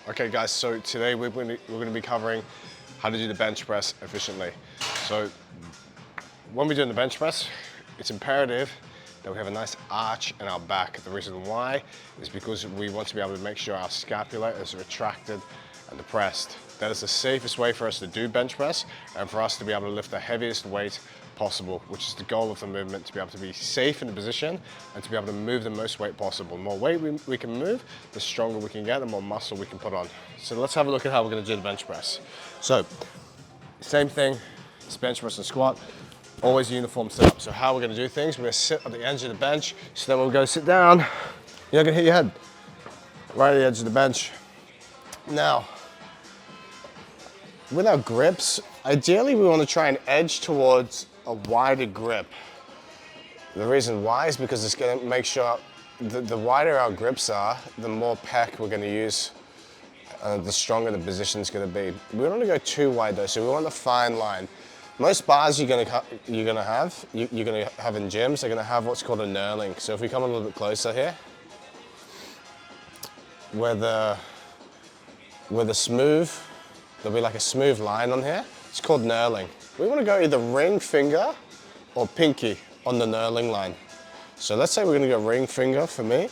Okay guys, so today we're going to be covering how to do the bench press efficiently. So when we're doing the bench press, it's imperative that we have a nice arch in our back. The reason why is because we want to be able to make sure our scapula is retracted and depressed. That is the safest way for us to do bench press and for us to be able to lift the heaviest weight possible, which is the goal of the movement, to be able to be safe in the position and to be able to move the most weight possible. The more weight we can move, the stronger we can get, the more muscle we can put on. So let's have a look at how we're going to do the bench press. So same thing, it's bench press and squat, always uniform setup. So how we're going to do things, we're going to sit at the edge of the bench, so then when we go sit down, you're not going to hit your head. Right at the edge of the bench. Now, with our grips, ideally we want to try and edge towards a wider grip. The reason why is because it's going to make sure the wider our grips are, the more pec we're going to use, the stronger the position is going to be. We don't want to go too wide though, so we want a fine line. Most bars you're going to have in gyms are going to have what's called a knurling. So if we come a little bit closer here, where the smooth, there'll be like a smooth line on here. It's called knurling. We want to go either ring finger or pinky on the knurling line. So let's say we're going to go ring finger for me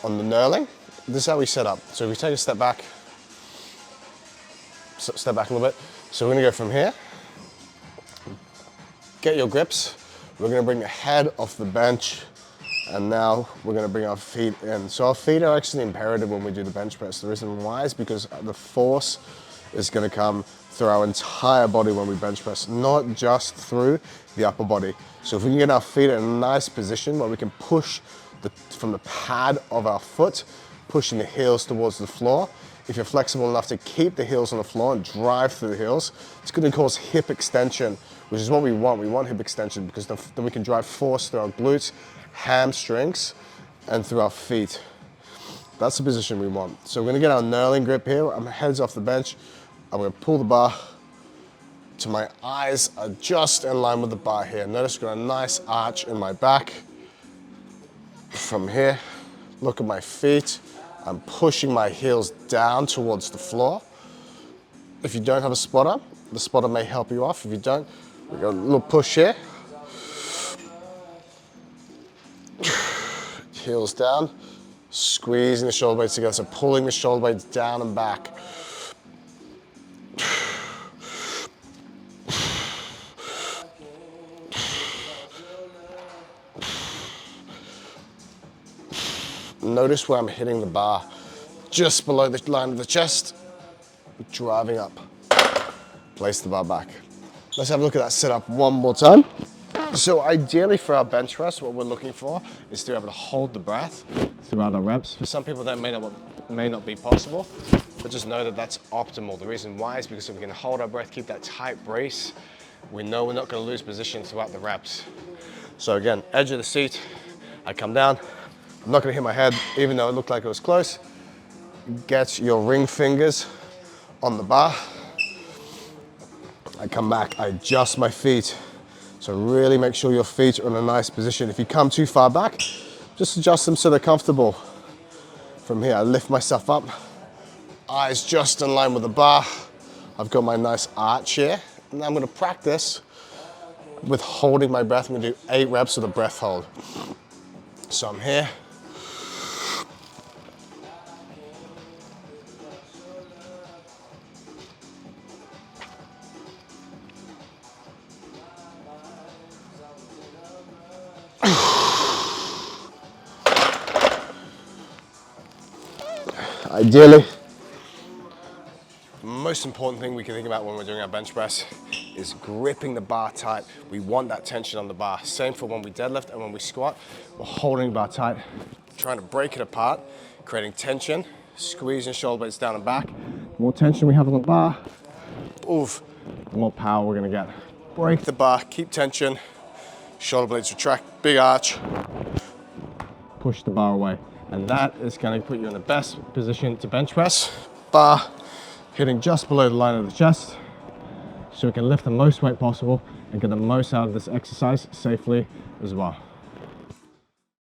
on the knurling. This is how we set up. So if we take a step back a little bit. So we're going to go from here. Get your grips. We're going to bring the head off the bench, and now we're going to bring our feet in. So our feet are actually imperative when we do the bench press. The reason why is because the force is going to come through our entire body when we bench press, not just through the upper body. So if we can get our feet in a nice position where we can push from the pad of our foot, pushing the heels towards the floor. If you're flexible enough to keep the heels on the floor and drive through the heels, it's going to cause hip extension, which is what we want. We want hip extension because then we can drive force through our glutes, hamstrings, and through our feet. That's the position we want. So we're going to get our knurling grip here. My head's off the bench. I'm going to pull the bar to my eyes are just in line with the bar here. Notice I've got a nice arch in my back. From here, look at my feet. I'm pushing my heels down towards the floor. If you don't have a spotter, the spotter may help you off. If you don't, we got a little push here. Heels down, squeezing the shoulder blades together, so pulling the shoulder blades down and back. Notice where I'm hitting the bar, just below the line of the chest, driving up. Place the bar back. Let's have a look at that setup one more time. So ideally for our bench press, what we're looking for is to be able to hold the breath throughout our reps. For some people that may not be possible, but just know that that's optimal. The reason why is because if we can hold our breath, keep that tight brace, we know we're not going to lose position throughout the reps. So again, edge of the seat, I come down. I'm not going to hit my head, even though it looked like it was close. Get your ring fingers on the bar. I come back, I adjust my feet. So really make sure your feet are in a nice position. If you come too far back, just adjust them so they're comfortable. From here, I lift myself up. Eyes just in line with the bar. I've got my nice arch here. And I'm going to practice with holding my breath. I'm going to do 8 reps with a breath hold. So I'm here. Ideally, the most important thing we can think about when we're doing our bench press is gripping the bar tight. We want that tension on the bar. Same for when we deadlift and when we squat. We're holding the bar tight, trying to break it apart, creating tension, squeezing shoulder blades down and back. The more tension we have on the bar, the more power we're gonna get. Break the bar, keep tension, shoulder blades retract, big arch, push the bar away. And that is going to put you in the best position to bench press. Bar hitting just below the line of the chest, so we can lift the most weight possible and get the most out of this exercise safely as well.